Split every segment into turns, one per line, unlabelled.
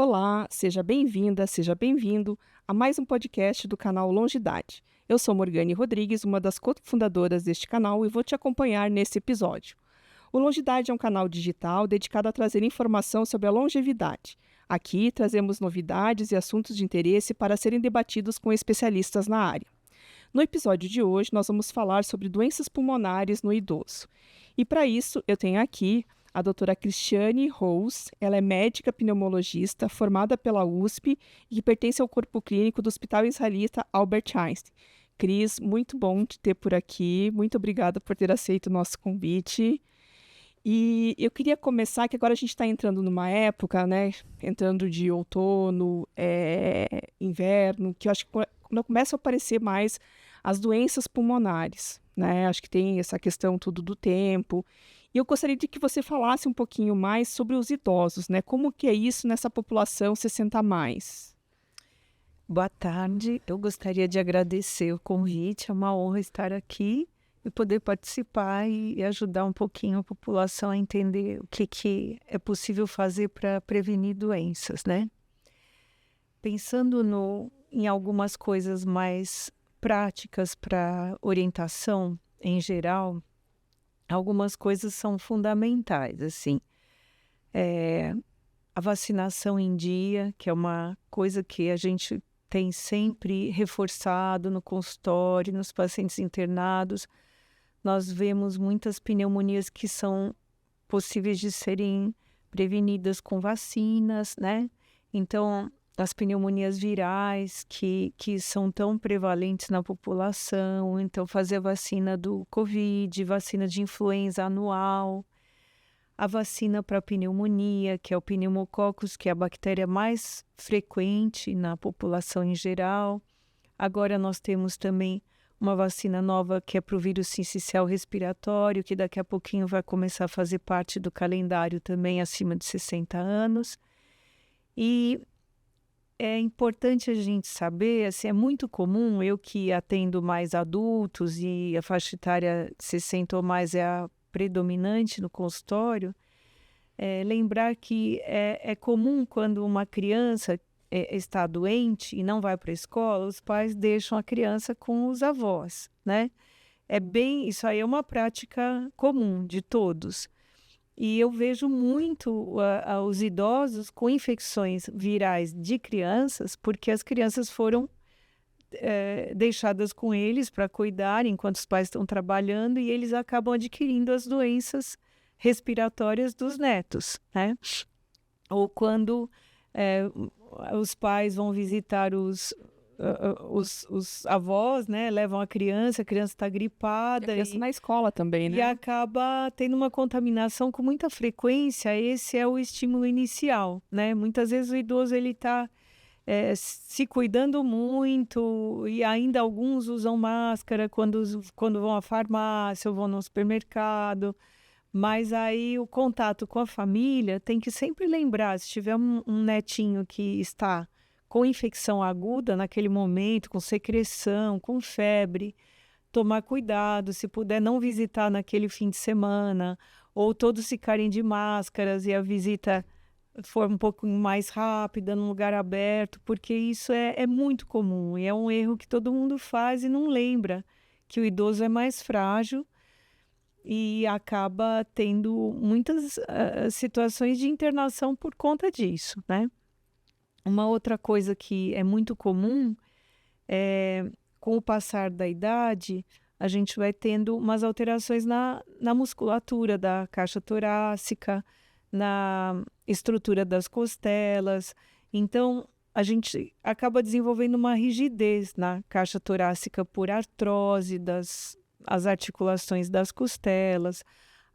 Olá, seja bem-vinda, seja bem-vindo a mais um podcast do canal Longidade. Eu sou Morgane Rodrigues, uma das cofundadoras deste canal e vou te acompanhar nesse episódio. O Longidade é um canal digital dedicado a trazer informação sobre a longevidade. Aqui trazemos novidades e assuntos de interesse para serem debatidos com especialistas na área. No episódio de hoje, nós vamos falar sobre doenças pulmonares no idoso. E para isso, eu tenho aqui a doutora Cristiane Rous. Ela é médica pneumologista formada pela USP e que pertence ao corpo clínico do Hospital Israelita Albert Einstein. Cris, muito bom te ter por aqui. Muito obrigada por ter aceito o nosso convite. E eu queria começar, que agora a gente está entrando numa época, né? Entrando de outono, inverno, que eu acho que quando começam a aparecer mais as doenças pulmonares, né? Acho que tem essa questão tudo do tempo. E eu gostaria de que você falasse um pouquinho mais sobre os idosos, né? Como que é isso nessa população 60 a mais?
Boa tarde, eu gostaria de agradecer o convite, é uma honra estar aqui e poder participar e ajudar um pouquinho a população a entender o que é possível fazer para prevenir doenças, né? Pensando em algumas coisas mais práticas para orientação em geral, algumas coisas são fundamentais, assim. A vacinação em dia, que é uma coisa que a gente tem sempre reforçado no consultório, nos pacientes internados. Nós vemos muitas pneumonias que são possíveis de serem prevenidas com vacinas, né? Então, as pneumonias virais que são tão prevalentes na população, então fazer a vacina do Covid, vacina de influenza anual, a vacina para pneumonia, que é o pneumococcus, que é a bactéria mais frequente na população em geral. Agora nós temos também uma vacina nova que é para o vírus sincicial respiratório, que daqui a pouquinho vai começar a fazer parte do calendário também acima de 60 anos. E é importante a gente saber, assim, é muito comum, eu que atendo mais adultos e a faixa etária 60 ou mais é a predominante no consultório, lembrar que é comum quando uma criança está doente e não vai para a escola, os pais deixam a criança com os avós, né? Isso aí é uma prática comum de todos. E eu vejo muito os idosos com infecções virais de crianças, porque as crianças foram deixadas com eles para cuidar enquanto os pais estão trabalhando e eles acabam adquirindo as doenças respiratórias dos netos, né? Ou quando os pais vão visitar os avós, né? Levam a criança está
E a
gripada
criança na escola também,
e
né?
acaba tendo uma contaminação com muita frequência. Esse é o estímulo inicial, né? Muitas vezes o idoso ele está se cuidando muito e ainda alguns usam máscara quando vão à farmácia ou vão no supermercado, mas aí o contato com a família tem que sempre lembrar, se tiver um netinho que está com infecção aguda naquele momento, com secreção, com febre, tomar cuidado, se puder não visitar naquele fim de semana, ou todos ficarem de máscaras e a visita for um pouco mais rápida, num lugar aberto, porque isso é muito comum e é um erro que todo mundo faz e não lembra que o idoso é mais frágil e acaba tendo muitas situações de internação por conta disso, né? Uma outra coisa que é muito comum com o passar da idade, a gente vai tendo umas alterações na musculatura da caixa torácica, na estrutura das costelas. Então, a gente acaba desenvolvendo uma rigidez na caixa torácica por artrose as articulações das costelas,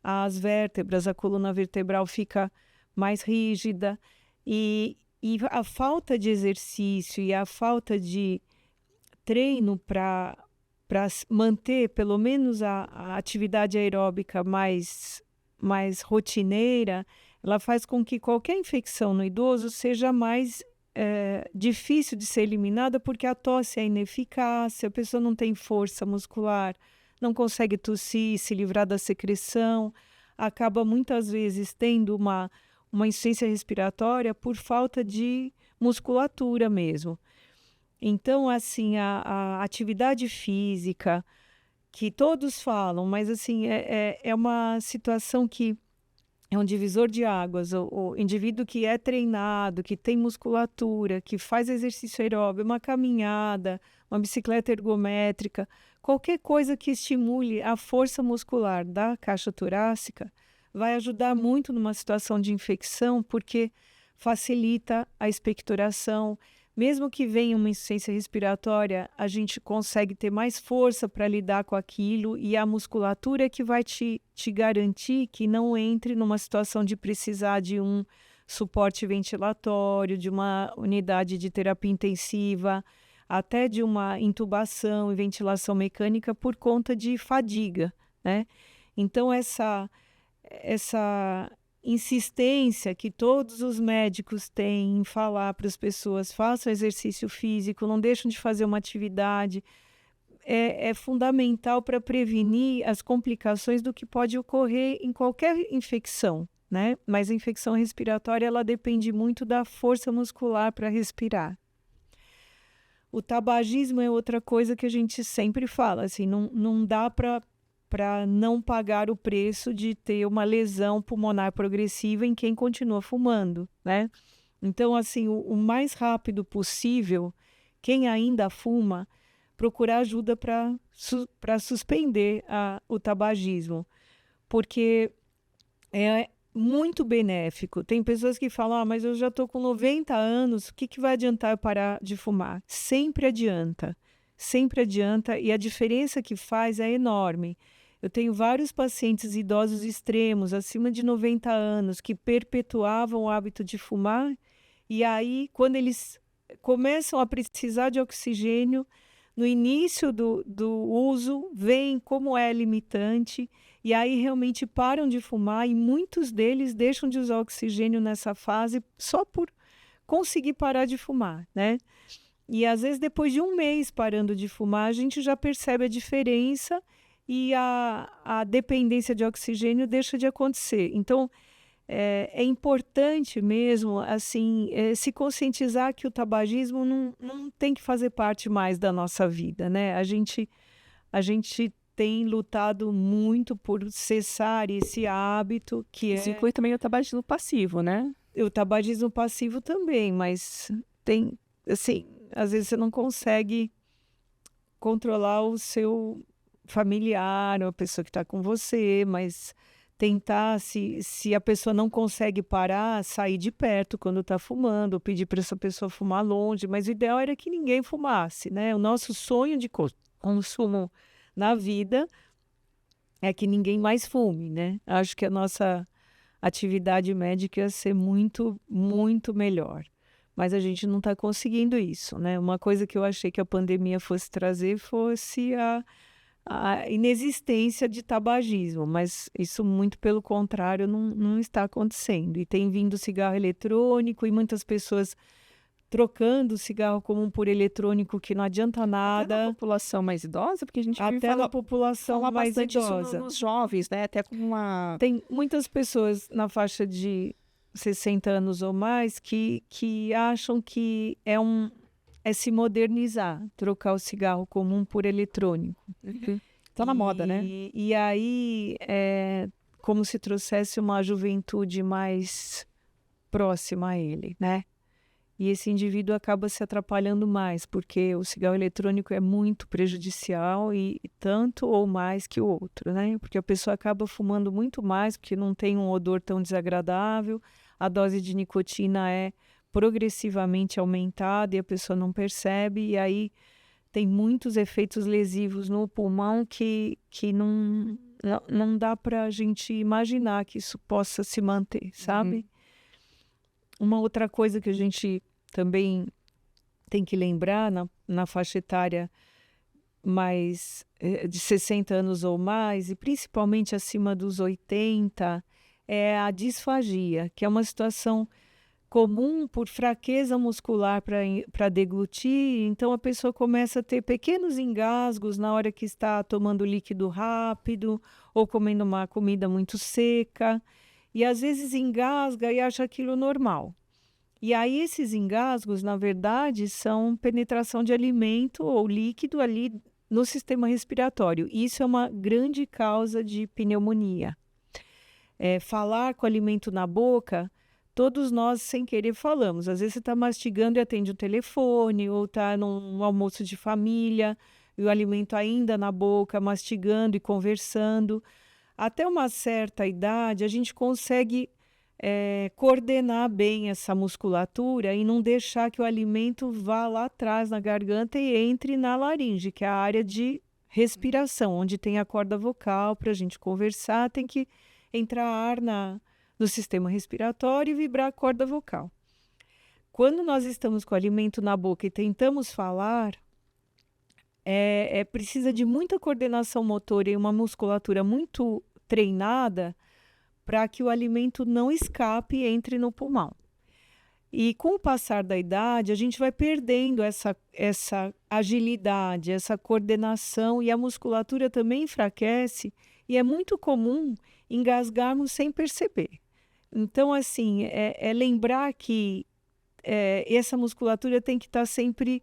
as vértebras, a coluna vertebral fica mais rígida e a falta de exercício e a falta de treino para manter pelo menos a atividade aeróbica mais rotineira, ela faz com que qualquer infecção no idoso seja mais difícil de ser eliminada, porque a tosse é ineficaz, a pessoa não tem força muscular, não consegue tossir, se livrar da secreção, acaba muitas vezes tendo uma insuficiência respiratória por falta de musculatura mesmo. Então, assim, a atividade física, que todos falam, mas assim, é uma situação que é um divisor de águas. O indivíduo que é treinado, que tem musculatura, que faz exercício aeróbio, uma caminhada, uma bicicleta ergométrica, qualquer coisa que estimule a força muscular da caixa torácica vai ajudar muito numa situação de infecção, porque facilita a expectoração. Mesmo que venha uma insuficiência respiratória, a gente consegue ter mais força para lidar com aquilo, e a musculatura é que vai te garantir que não entre numa situação de precisar de um suporte ventilatório, de uma unidade de terapia intensiva, até de uma intubação e ventilação mecânica por conta de fadiga, né? Então, essa insistência que todos os médicos têm em falar para as pessoas: façam exercício físico, não deixem de fazer uma atividade, é fundamental para prevenir as complicações do que pode ocorrer em qualquer infecção, né? Mas a infecção respiratória, ela depende muito da força muscular para respirar. O tabagismo é outra coisa que a gente sempre fala, assim, não dá para não pagar o preço de ter uma lesão pulmonar progressiva em quem continua fumando, né? Então, assim, o mais rápido possível, quem ainda fuma, procurar ajuda para suspender o tabagismo, porque é muito benéfico. Tem pessoas que falam: mas eu já estou com 90 anos, o que vai adiantar eu parar de fumar? Sempre adianta, e a diferença que faz é enorme. Eu tenho vários pacientes idosos extremos, acima de 90 anos, que perpetuavam o hábito de fumar, e aí, quando eles começam a precisar de oxigênio, no início do uso, veem como é limitante, e aí realmente param de fumar, e muitos deles deixam de usar oxigênio nessa fase só por conseguir parar de fumar, né? E às vezes, depois de um mês parando de fumar, a gente já percebe a diferença, e a dependência de oxigênio deixa de acontecer. Então, é importante mesmo, assim, se conscientizar que o tabagismo não tem que fazer parte mais da nossa vida, né? A gente tem lutado muito por cessar esse hábito, que
Isso inclui também o tabagismo passivo, né?
o tabagismo passivo também, mas tem, assim, às vezes você não consegue controlar o seu familiar, ou a pessoa que está com você, mas tentar, se a pessoa não consegue parar, sair de perto quando está fumando, ou pedir para essa pessoa fumar longe, mas o ideal era que ninguém fumasse, né? O nosso sonho de consumo na vida é que ninguém mais fume, né? Acho que a nossa atividade médica ia ser muito, muito melhor. Mas a gente não está conseguindo isso, né? Uma coisa que eu achei que a pandemia fosse trazer fosse a inexistência de tabagismo, mas isso, muito pelo contrário, não está acontecendo. E tem vindo cigarro eletrônico, e muitas pessoas trocando o cigarro comum por eletrônico, que não adianta
Até na
nada.
população mais idosa, porque a gente vive
Até na população
falar
mais
bastante isso
idosa.
nos jovens, né? Até com uma...
Tem muitas pessoas na faixa de 60 anos ou mais que acham que é se modernizar, trocar o cigarro comum por eletrônico.
Tá na moda, né?
E aí é como se trouxesse uma juventude mais próxima a ele, né? E esse indivíduo acaba se atrapalhando mais, porque o cigarro eletrônico é muito prejudicial, e tanto ou mais que o outro, né? Porque a pessoa acaba fumando muito mais, porque não tem um odor tão desagradável, a dose de nicotina é progressivamente aumentada e a pessoa não percebe, e aí tem muitos efeitos lesivos no pulmão que não dá para a gente imaginar que isso possa se manter, sabe? Uma outra coisa que a gente também tem que lembrar na faixa etária mais de 60 anos ou mais, e principalmente acima dos 80, é a disfagia, que é uma situação comum por fraqueza muscular para deglutir. Então a pessoa começa a ter pequenos engasgos na hora que está tomando líquido rápido ou comendo uma comida muito seca. e às vezes engasga e acha aquilo normal. E aí esses engasgos, na verdade, são penetração de alimento ou líquido ali no sistema respiratório. Isso é uma grande causa de pneumonia. Falar com alimento na boca, todos nós sem querer falamos. Às vezes você está mastigando e atende o telefone, ou está num almoço de família, e o alimento ainda na boca, mastigando e conversando. Até uma certa idade, a gente consegue coordenar bem essa musculatura e não deixar que o alimento vá lá atrás na garganta e entre na laringe, que é a área de respiração, onde tem a corda vocal para a gente conversar, tem que entrar ar no sistema respiratório e vibrar a corda vocal. Quando nós estamos com o alimento na boca e tentamos falar, precisa de muita coordenação motora e uma musculatura muito treinada para que o alimento não escape e entre no pulmão. E com o passar da idade, a gente vai perdendo essa agilidade, essa coordenação, e a musculatura também enfraquece, e é muito comum engasgarmos sem perceber. Então, assim, lembrar que essa musculatura tem que estar sempre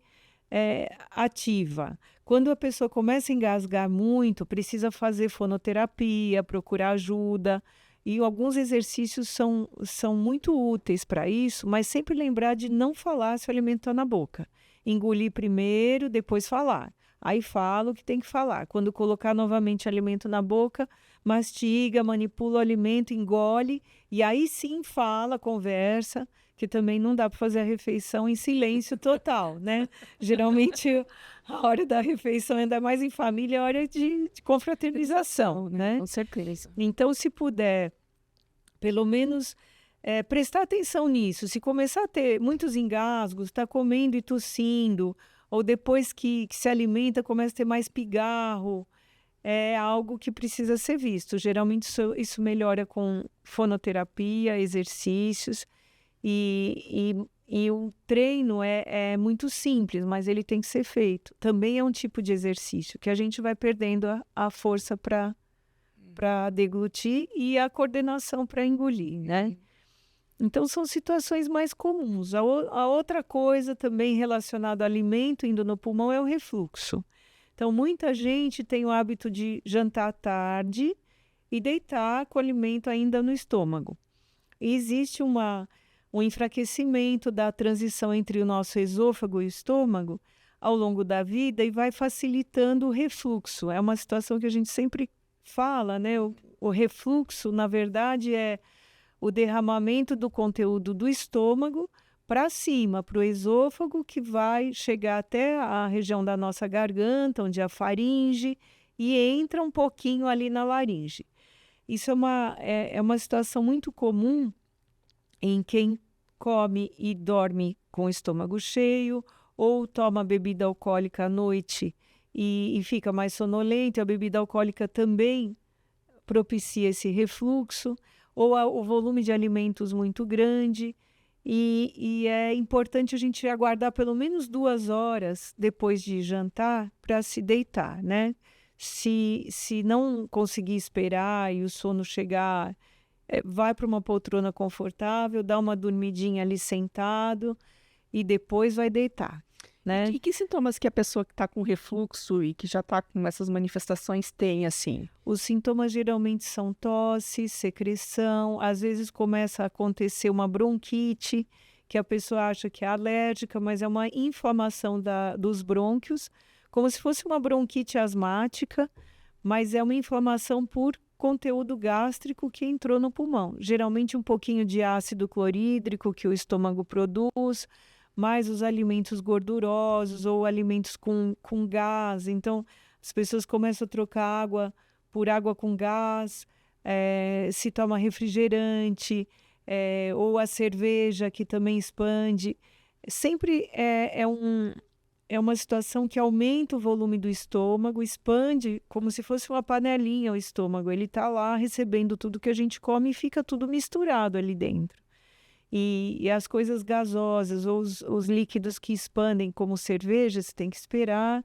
ativa. Quando a pessoa começa a engasgar muito, precisa fazer fonoterapia, procurar ajuda, e alguns exercícios são muito úteis para isso, mas sempre lembrar de não falar se o alimento está na boca. Engolir primeiro, depois falar. Aí fala o que tem que falar. Quando colocar novamente alimento na boca, mastiga, manipula o alimento, engole, e aí sim fala, conversa, que também não dá para fazer a refeição em silêncio total, né? Geralmente a hora da refeição, ainda mais em família, é hora de confraternização, né?
Com certeza.
Então, se puder, pelo menos prestar atenção nisso. Se começar a ter muitos engasgos, está comendo e tossindo, ou depois que se alimenta começa a ter mais pigarro, é algo que precisa ser visto. Geralmente isso melhora com fonoterapia, exercícios, e o treino é muito simples, mas ele tem que ser feito. Também é um tipo de exercício que a gente vai perdendo a força para deglutir e a coordenação para engolir, né? Então, são situações mais comuns. A outra coisa também relacionada ao alimento indo no pulmão é o refluxo. Então, muita gente tem o hábito de jantar tarde e deitar com o alimento ainda no estômago. E existe um enfraquecimento da transição entre o nosso esôfago e o estômago ao longo da vida e vai facilitando o refluxo. É uma situação que a gente sempre fala, né? O refluxo, na verdade, é o derramamento do conteúdo do estômago para cima, para o esôfago, que vai chegar até a região da nossa garganta, onde é a faringe, e entra um pouquinho ali na laringe. Isso é uma situação muito comum em quem come e dorme com o estômago cheio, ou toma bebida alcoólica à noite e fica mais sonolento. A bebida alcoólica também propicia esse refluxo, ou o volume de alimentos muito grande, e é importante a gente aguardar pelo menos 2 horas depois de jantar para se deitar, né? Se não conseguir esperar e o sono chegar, vai para uma poltrona confortável, dá uma dormidinha ali sentado e depois vai deitar, né?
E que sintomas que a pessoa que está com refluxo e que já está com essas manifestações tem, assim?
Os sintomas geralmente são tosse, secreção, às vezes começa a acontecer uma bronquite, que a pessoa acha que é alérgica, mas é uma inflamação dos brônquios, como se fosse uma bronquite asmática, mas é uma inflamação por conteúdo gástrico que entrou no pulmão. Geralmente um pouquinho de ácido clorídrico que o estômago produz, mais os alimentos gordurosos ou alimentos com gás. Então, as pessoas começam a trocar água por água com gás, se toma refrigerante, ou a cerveja, que também expande. Sempre é uma situação que aumenta o volume do estômago, expande como se fosse uma panelinha o estômago. Ele está lá recebendo tudo que a gente come e fica tudo misturado ali dentro. E as coisas gasosas ou os líquidos que expandem, como cerveja, você tem que esperar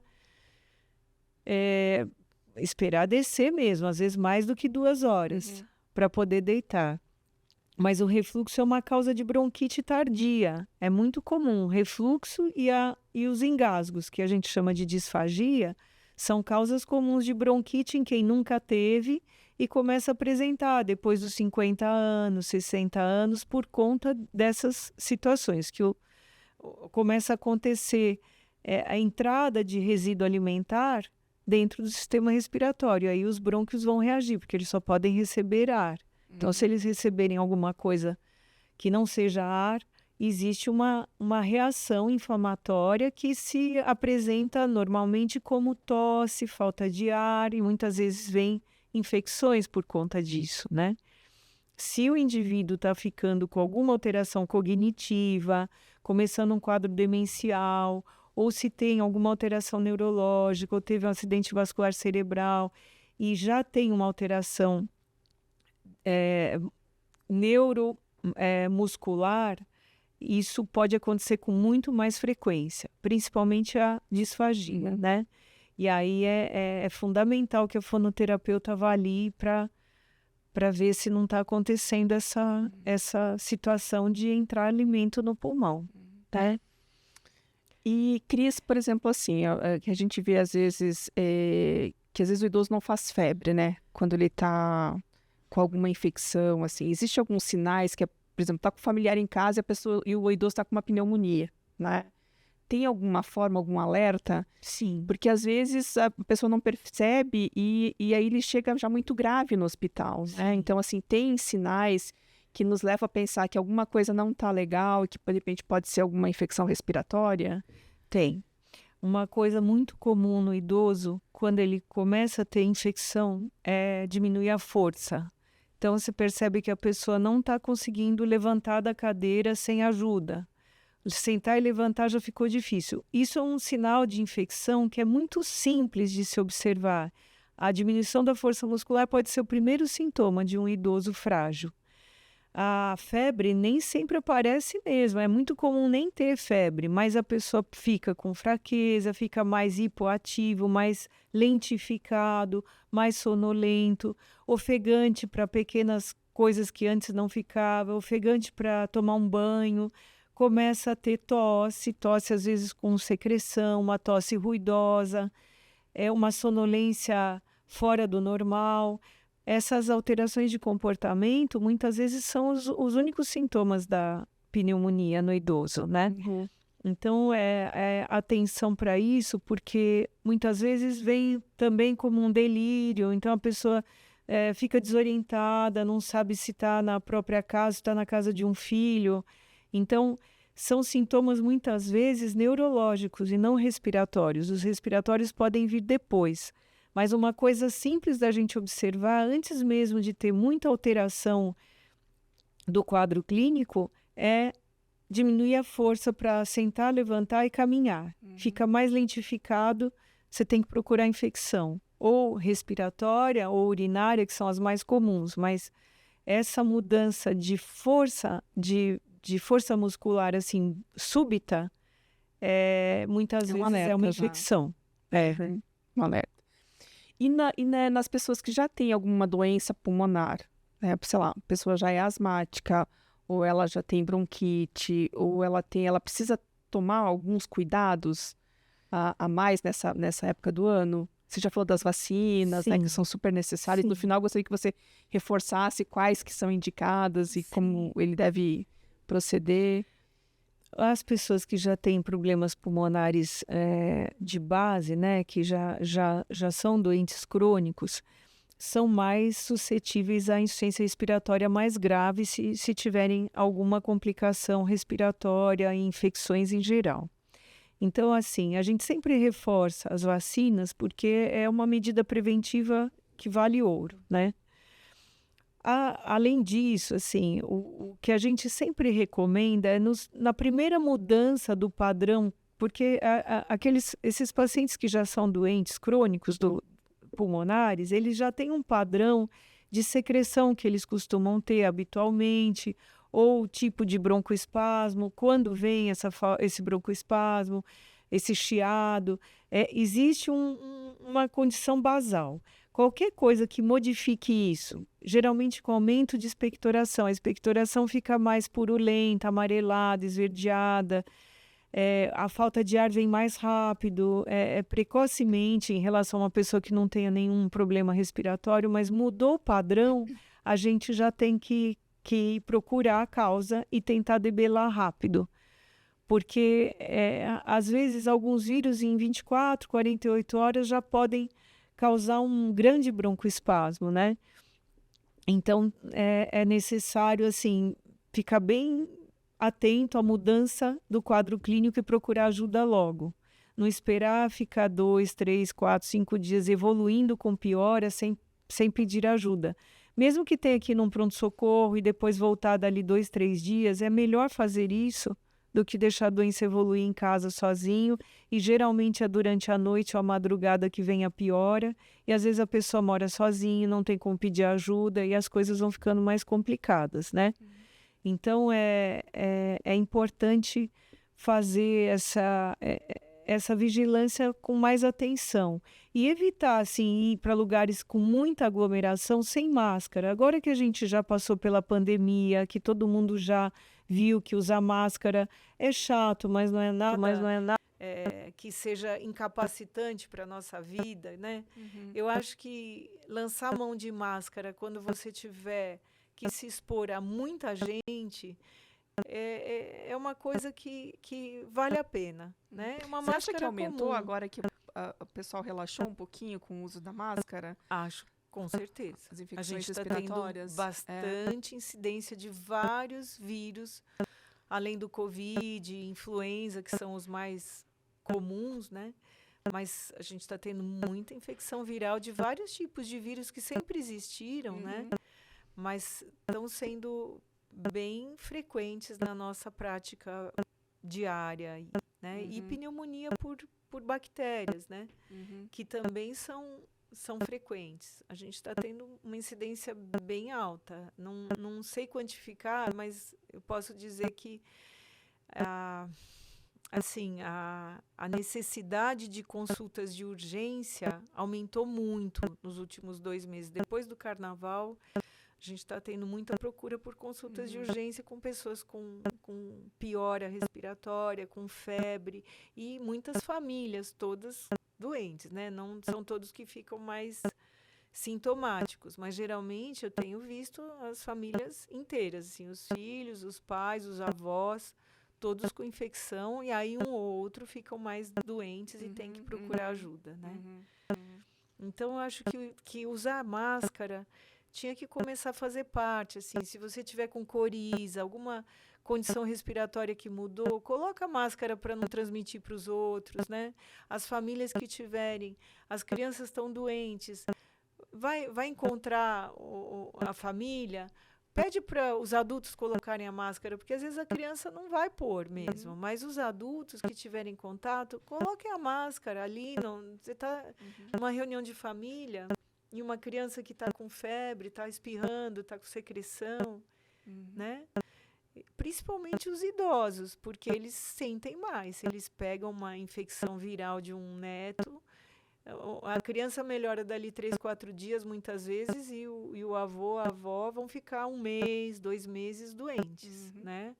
descer mesmo, às vezes mais do que 2 horas, para poder deitar. Mas o refluxo é uma causa de bronquite tardia. É muito comum. O refluxo e os engasgos, que a gente chama de disfagia, são causas comuns de bronquite em quem nunca teve e começa a apresentar depois dos 50 anos, 60 anos, por conta dessas situações, que começa a acontecer a entrada de resíduo alimentar dentro do sistema respiratório. Aí os brônquios vão reagir, porque eles só podem receber ar. Então, se eles receberem alguma coisa que não seja ar, existe uma reação inflamatória que se apresenta normalmente como tosse, falta de ar, e muitas vezes vem infecções por conta disso, né? Se o indivíduo está ficando com alguma alteração cognitiva, começando um quadro demencial, ou se tem alguma alteração neurológica, ou teve um acidente vascular cerebral e já tem uma alteração neuromuscular, isso pode acontecer com muito mais frequência, principalmente a disfagia, né? E aí é fundamental que a fonoterapeuta avalie para ver se não está acontecendo essa situação de entrar alimento no pulmão, né?
E, Cris, por exemplo, assim, que a gente vê às vezes, que às vezes o idoso não faz febre, né? Quando ele está com alguma infecção, assim. Existem alguns sinais que, por exemplo, está com o familiar em casa e o idoso está com uma pneumonia, né? Tem alguma forma, algum alerta?
Sim.
Porque às vezes a pessoa não percebe e aí ele chega já muito grave no hospital, né? Então, assim, tem sinais que nos levam a pensar que alguma coisa não está legal e que, de repente, pode ser alguma infecção respiratória?
Tem. Uma coisa muito comum no idoso, quando ele começa a ter infecção, é diminuir a força. Então, você percebe que a pessoa não está conseguindo levantar da cadeira sem ajuda. Sentar e levantar já ficou difícil. Isso é um sinal de infecção que é muito simples de se observar. A diminuição da força muscular pode ser o primeiro sintoma de um idoso frágil. A febre nem sempre aparece mesmo, é muito comum nem ter febre, mas a pessoa fica com fraqueza, fica mais hipoativo, mais lentificado, mais sonolento, ofegante para pequenas coisas que antes não ficava, ofegante para tomar um banho, começa a ter tosse às vezes com secreção, uma tosse ruidosa, uma sonolência fora do normal. Essas alterações de comportamento, muitas vezes, são os únicos sintomas da pneumonia no idoso, né?
Uhum.
Então, atenção para isso, porque muitas vezes vem também como um delírio. Então, a pessoa fica desorientada, não sabe se está na própria casa, se está na casa de um filho. Então, são sintomas, muitas vezes, neurológicos e não respiratórios. Os respiratórios podem vir depois. Mas uma coisa simples da gente observar, antes mesmo de ter muita alteração do quadro clínico, é diminuir a força para sentar, levantar e caminhar. Fica mais lentificado, você tem que procurar infecção, ou respiratória ou urinária, que são as mais comuns. Mas essa mudança de força, de força muscular assim súbita, muitas vezes
alerta
é uma
já.
infecção.
Um alerta. E nas pessoas que já têm alguma doença pulmonar, né? Sei lá, a pessoa já é asmática, ou ela já tem bronquite, ou ela precisa tomar alguns cuidados a mais nessa época do ano? Você já falou das vacinas, né, que são super necessárias.
Sim.
No final, gostaria que você reforçasse quais que são indicadas e como ele deve proceder.
As pessoas que já têm problemas pulmonares de base, né, que já são doentes crônicos, são mais suscetíveis à insuficiência respiratória mais grave se tiverem alguma complicação respiratória e infecções em geral. Então, assim, a gente sempre reforça as vacinas porque é uma medida preventiva que vale ouro, né? Além disso, assim, o que a gente sempre recomenda é na primeira mudança do padrão, porque esses pacientes que já são doentes crônicos pulmonares, eles já têm um padrão de secreção que eles costumam ter habitualmente, ou tipo de broncoespasmo, quando vem esse broncoespasmo, esse chiado, existe uma condição basal. Qualquer coisa que modifique isso, geralmente com aumento de expectoração, a expectoração fica mais purulenta, amarelada, esverdeada, a falta de ar vem mais rápido, precocemente em relação a uma pessoa que não tenha nenhum problema respiratório, mas mudou o padrão, a gente já tem que procurar a causa e tentar debelar rápido. Porque, às vezes, alguns vírus em 24, 48 horas já podem causar um grande broncoespasmo, né? Então, é necessário, assim, ficar bem atento à mudança do quadro clínico e procurar ajuda logo. Não esperar ficar 2, 3, 4, 5 dias evoluindo com piora sem pedir ajuda. Mesmo que tenha que ir num pronto-socorro e depois voltar dali 2, 3 dias, é melhor fazer isso do que deixar a doença evoluir em casa sozinho, e geralmente é durante a noite ou a madrugada que vem a piora, e às vezes a pessoa mora sozinha, não tem como pedir ajuda, e as coisas vão ficando mais complicadas, né? Então, é importante fazer essa vigilância com mais atenção e evitar, assim, ir para lugares com muita aglomeração sem máscara. Agora que a gente já passou pela pandemia, que todo mundo já viu que usar máscara é chato, mas não é nada que seja incapacitante para a nossa vida, né? Eu acho que lançar mão de máscara quando você tiver que se expor a muita gente é uma coisa que vale a pena, né? É uma
Você acha que
máscara
aumentou
comum.
agora que o pessoal relaxou um pouquinho com o uso da máscara?
Acho, com certeza.
As
A
infecções
gente está tendo
respiratórias?
bastante incidência de vários vírus, além do Covid, influenza, que são os mais comuns, né? Mas a gente está tendo muita infecção viral de vários tipos de vírus que sempre existiram, né? Mas estão sendo bem frequentes na nossa prática diária, né? E pneumonia por bactérias, né? Que também são frequentes. A gente está tendo uma incidência bem alta. Não sei quantificar, mas eu posso dizer que assim, a necessidade de consultas de urgência aumentou muito nos últimos 2 meses. Depois do carnaval, a gente está tendo muita procura por consultas de urgência com pessoas com piora respiratória, com febre, e muitas famílias, todas doentes, né? Não são todos que ficam mais sintomáticos, mas geralmente eu tenho visto as famílias inteiras, assim, os filhos, os pais, os avós, todos com infecção, e aí um ou outro ficam mais doentes e tem que procurar ajuda, né? Então, eu acho que usar máscara tinha que começar a fazer parte, assim, se você tiver com coriza, alguma condição respiratória que mudou, coloca a máscara para não transmitir para os outros, né? As famílias que tiverem, as crianças estão doentes, vai encontrar a família, pede para os adultos colocarem a máscara, porque às vezes a criança não vai pôr mesmo, mas os adultos que tiverem contato, coloquem a máscara ali. Você está numa reunião de família e uma criança que está com febre, está espirrando, está com secreção, né? Principalmente os idosos, porque eles sentem mais. Se eles pegam uma infecção viral de um neto, a criança melhora dali 3, 4 dias, muitas vezes, e o avô, a avó vão ficar 1 mês, 2 meses doentes, né?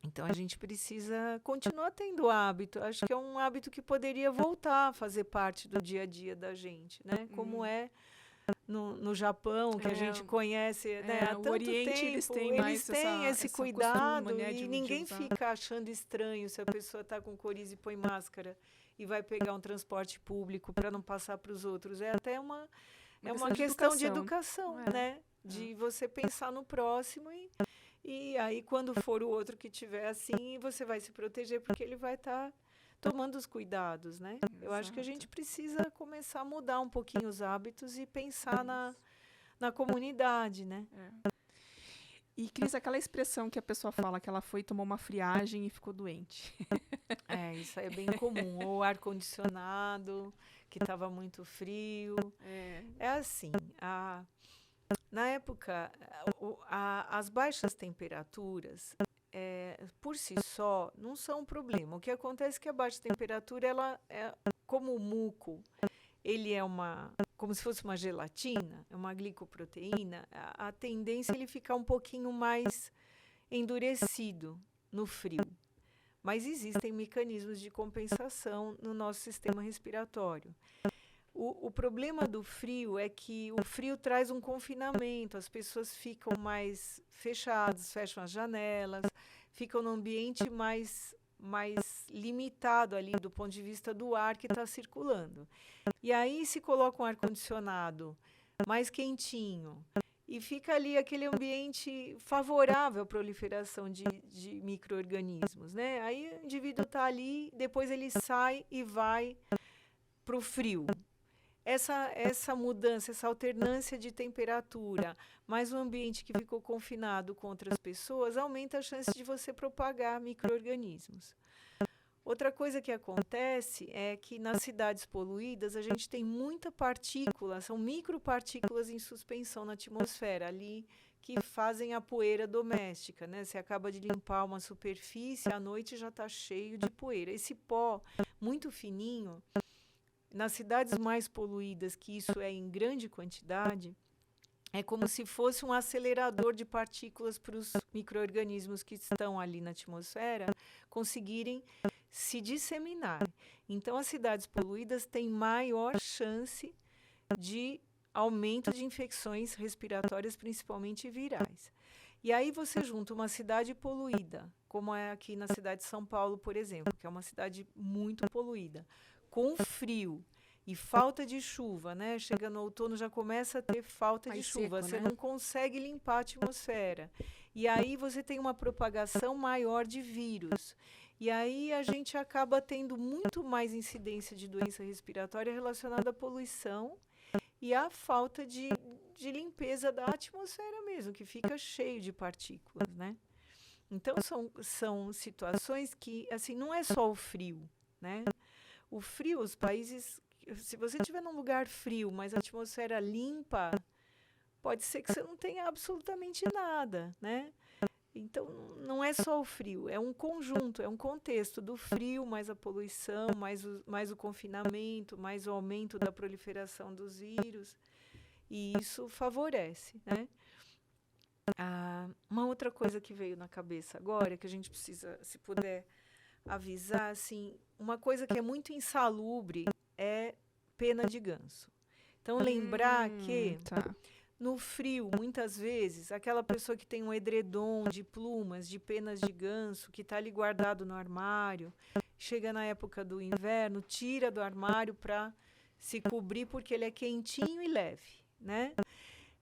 Então, a gente precisa continuar tendo hábito. Acho que é um hábito que poderia voltar a fazer parte do dia a dia da gente, né? Como é no Japão, que a gente conhece, né, há tanto
Oriente,
tempo.
eles têm mais
esse
essa
cuidado,
costume, né,
e
de
ninguém
usar.
fica achando estranho se a pessoa está com coriza e põe máscara e vai pegar um transporte público para não passar para os outros. É até uma questão de educação, né? De você pensar no próximo, e aí, quando for o outro que tiver assim, você vai se proteger, porque ele vai estar tomando os cuidados, né? Eu acho que a gente precisa começar a mudar um pouquinho os hábitos e pensar na comunidade, né?
E, Cris, aquela expressão que a pessoa fala que ela foi tomar uma friagem e ficou doente.
Isso aí é bem comum. Ou ar-condicionado, que estava muito frio. É assim, na época, as baixas temperaturas, por si só, não são um problema. O que acontece é que a baixa temperatura, como o muco, ele é como se fosse uma gelatina, é uma glicoproteína, a tendência é ele ficar um pouquinho mais endurecido no frio. Mas existem mecanismos de compensação no nosso sistema respiratório. O problema do frio é que o frio traz um confinamento, as pessoas ficam mais fechadas, fecham as janelas, ficam num ambiente mais limitado ali do ponto de vista do ar que está circulando. E aí se coloca um ar-condicionado mais quentinho e fica ali aquele ambiente favorável à proliferação de micro-organismos, né? Aí o indivíduo está ali, depois ele sai e vai para o frio. Essa mudança, essa alternância de temperatura, mais um ambiente que ficou confinado com outras pessoas, aumenta a chance de você propagar micro-organismos. Outra coisa que acontece é que nas cidades poluídas a gente tem muita partícula, são micropartículas em suspensão na atmosfera, ali que fazem a poeira doméstica, né? Você acaba de limpar uma superfície, à noite já está cheio de poeira. Esse pó muito fininho, nas cidades mais poluídas, que isso é em grande quantidade, é como se fosse um acelerador de partículas para os micro-organismos que estão ali na atmosfera conseguirem se disseminar. Então, as cidades poluídas têm maior chance de aumento de infecções respiratórias, principalmente virais. E aí você junta uma cidade poluída, como é aqui na cidade de São Paulo, por exemplo, que é uma cidade muito poluída, com frio e falta de chuva, né? Chega no outono, já começa a ter falta de chuva,
seco,
você
né?
não consegue limpar a atmosfera. E aí você tem uma propagação maior de vírus. E aí a gente acaba tendo muito mais incidência de doença respiratória relacionada à poluição e à falta de limpeza da atmosfera mesmo, que fica cheio de partículas, né? Então, são situações que, assim, não é só o frio, né? O frio, os países, se você estiver num lugar frio, mas a atmosfera limpa, pode ser que você não tenha absolutamente nada, né? Então, não é só o frio, é um conjunto, é um contexto do frio, mais a poluição, mais o confinamento, mais o aumento da proliferação dos vírus, e isso favorece, né? Uma outra coisa que veio na cabeça agora, que a gente precisa, se puder avisar, assim, uma coisa que é muito insalubre é pena de ganso. Então, lembrar que
Tá.
no frio, muitas vezes, aquela pessoa que tem um edredom de plumas, de penas de ganso, que está ali guardado no armário, chega na época do inverno, tira do armário para se cobrir porque ele é quentinho e leve, né?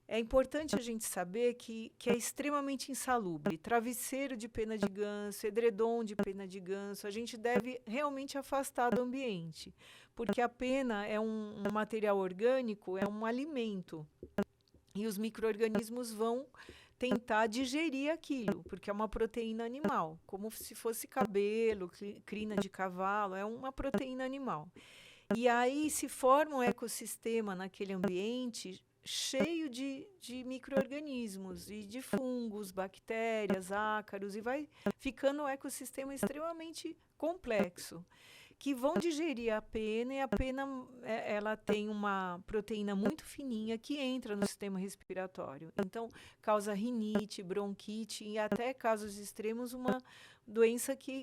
É importante a gente saber que é extremamente insalubre. Travesseiro de pena de ganso, edredom de pena de ganso, a gente deve realmente afastar do ambiente, porque a pena é um material orgânico, é um alimento. E os micro-organismos vão tentar digerir aquilo, porque é uma proteína animal, como se fosse cabelo, crina de cavalo, é uma proteína animal. E aí se forma um ecossistema naquele ambiente cheio de micro-organismos e de fungos, bactérias, ácaros, e vai ficando um ecossistema extremamente complexo, que vão digerir a pena, e a pena ela tem uma proteína muito fininha que entra no sistema respiratório. Então, causa rinite, bronquite e até casos extremos uma doença que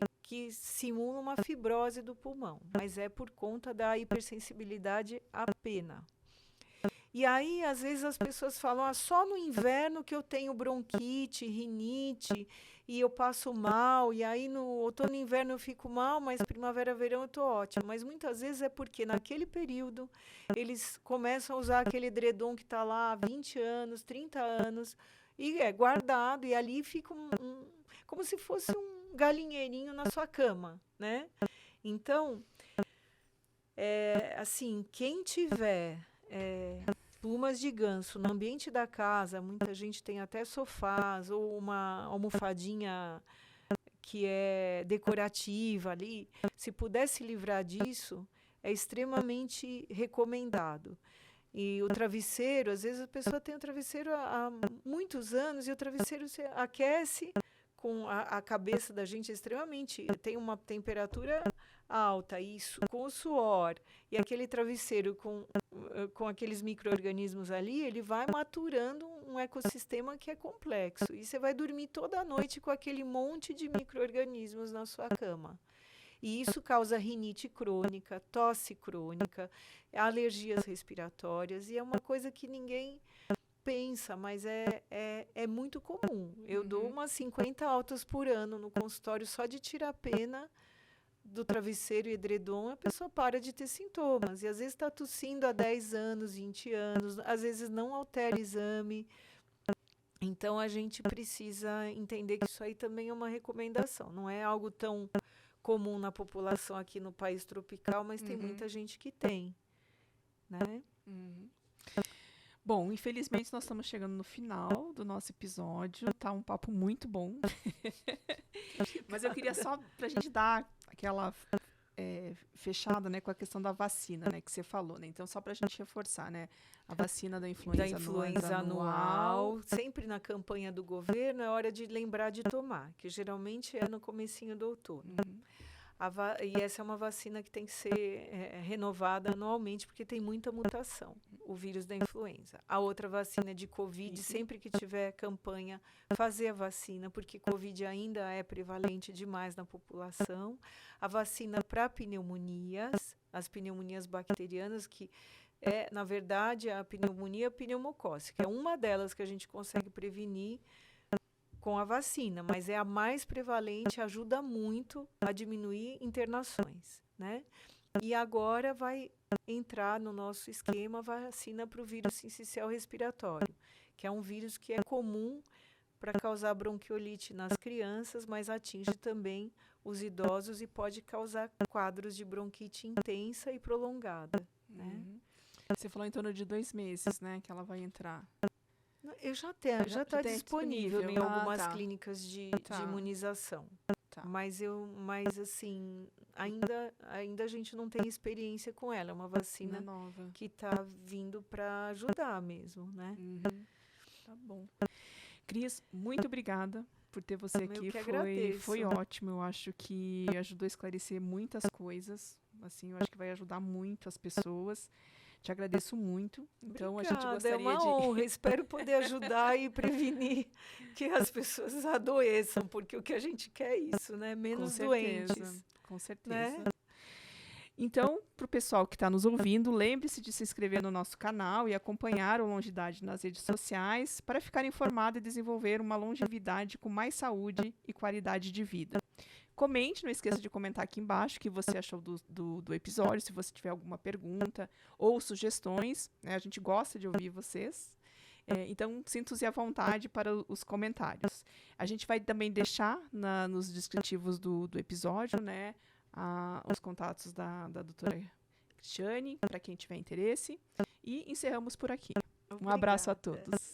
simula uma fibrose do pulmão, mas é por conta da hipersensibilidade à pena. E aí, às vezes, as pessoas falam, só no inverno que eu tenho bronquite, rinite, e eu passo mal, e aí no outono e inverno eu fico mal, mas primavera, verão eu estou ótima. Mas muitas vezes é porque naquele período eles começam a usar aquele edredom que está lá há 20 anos, 30 anos, e é guardado, e ali fica como se fosse um galinheirinho na sua cama, né? Então, assim, quem tiver plumas de ganso no ambiente da casa, muita gente tem até sofás ou uma almofadinha que é decorativa ali, se puder se livrar disso, é extremamente recomendado. E o travesseiro, às vezes a pessoa tem o travesseiro há muitos anos e o travesseiro se aquece com a cabeça da gente extremamente, tem uma temperatura alta, isso com o suor, e aquele travesseiro com aqueles micro-organismos ali, ele vai maturando um ecossistema que é complexo. E você vai dormir toda a noite com aquele monte de micro-organismos na sua cama. E isso causa rinite crônica, tosse crônica, alergias respiratórias, e é uma coisa que ninguém pensa, mas é muito comum. Eu dou umas 50 altas por ano no consultório só de tirar a pena do travesseiro e edredom, a pessoa para de ter sintomas. E às vezes está tossindo há 10 anos, 20 anos, às vezes não altera exame. Então a gente precisa entender que isso aí também é uma recomendação. Não é algo tão comum na população aqui no país tropical, mas tem muita gente que tem, né?
Bom, infelizmente nós estamos chegando no final do nosso episódio. Tá um papo muito bom. Mas eu queria só para a gente dar aquela fechada, né, com a questão da vacina, né, que você falou, né? Então, só para a gente reforçar, né, a vacina da influenza
anual, sempre na campanha do governo, é hora de lembrar de tomar, que geralmente é no comecinho do outono. E essa é uma vacina que tem que ser renovada anualmente, porque tem muita mutação, o vírus da influenza. A outra vacina é de Covid, sempre que tiver campanha, fazer a vacina, porque Covid ainda é prevalente demais na população. A vacina para pneumonias, as pneumonias bacterianas, que é, na verdade, a pneumonia pneumocócica. É uma delas que a gente consegue prevenir com a vacina, mas é a mais prevalente, ajuda muito a diminuir internações, né? E agora vai entrar no nosso esquema a vacina para o vírus sincicial respiratório, que é um vírus que é comum para causar bronquiolite nas crianças, mas atinge também os idosos e pode causar quadros de bronquite intensa e prolongada, né?
Você falou em torno de 2 meses, né, que ela vai entrar.
Já está disponível em algumas clínicas de imunização. Mas assim, ainda a gente não tem experiência com ela. É uma vacina
nova
que está vindo para ajudar mesmo, né?
Tá bom. Cris, muito obrigada por ter você aqui.
Eu que agradeço.
Foi ótimo. Eu acho que ajudou a esclarecer muitas coisas. Assim, eu acho que vai ajudar muito as pessoas. Te agradeço muito. Então,
obrigada,
a gente gostaria
é uma honra. Espero poder ajudar e prevenir que as pessoas adoeçam, porque o que a gente quer é isso, né? Menos doentes.
Com certeza.
Né?
Então, para o pessoal que está nos ouvindo, lembre-se de se inscrever no nosso canal e acompanhar o Longidade nas redes sociais para ficar informado e desenvolver uma longevidade com mais saúde e qualidade de vida. Comente, não esqueça de comentar aqui embaixo o que você achou do episódio, se você tiver alguma pergunta ou sugestões, né? A gente gosta de ouvir vocês. Então, sinta-se à vontade para os comentários. A gente vai também deixar nos descritivos do episódio, né, os contatos da doutora Cristiane, para quem tiver interesse. E encerramos por aqui.
Obrigada.
Um abraço a todos.